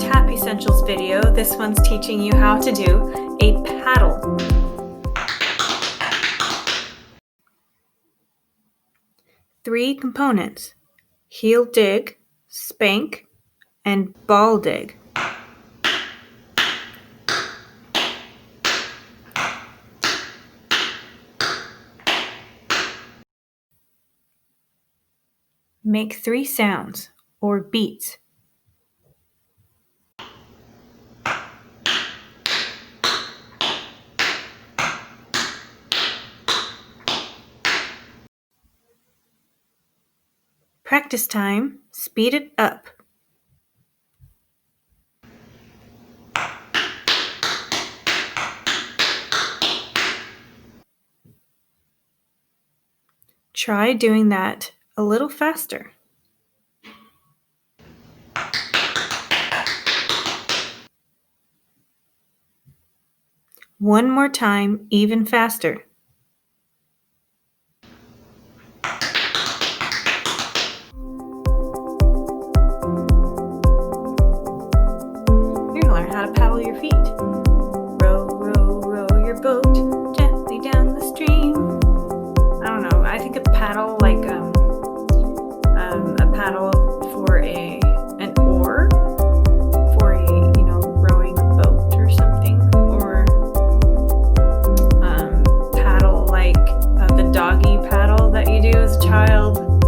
Tap Essentials video. This one's teaching you how to do a paddle. Three components: heel dig, spank, and ball dig. Make 3 sounds, or beats. Practice time, speed it up. Try doing that a little faster. One more time, even faster. You're gonna learn how to paddle your feet. Row, row, row your boat gently down the stream. I don't know, I think a paddle like a paddle for an oar for rowing a boat or something, or paddle like the doggy paddle that you do as a child.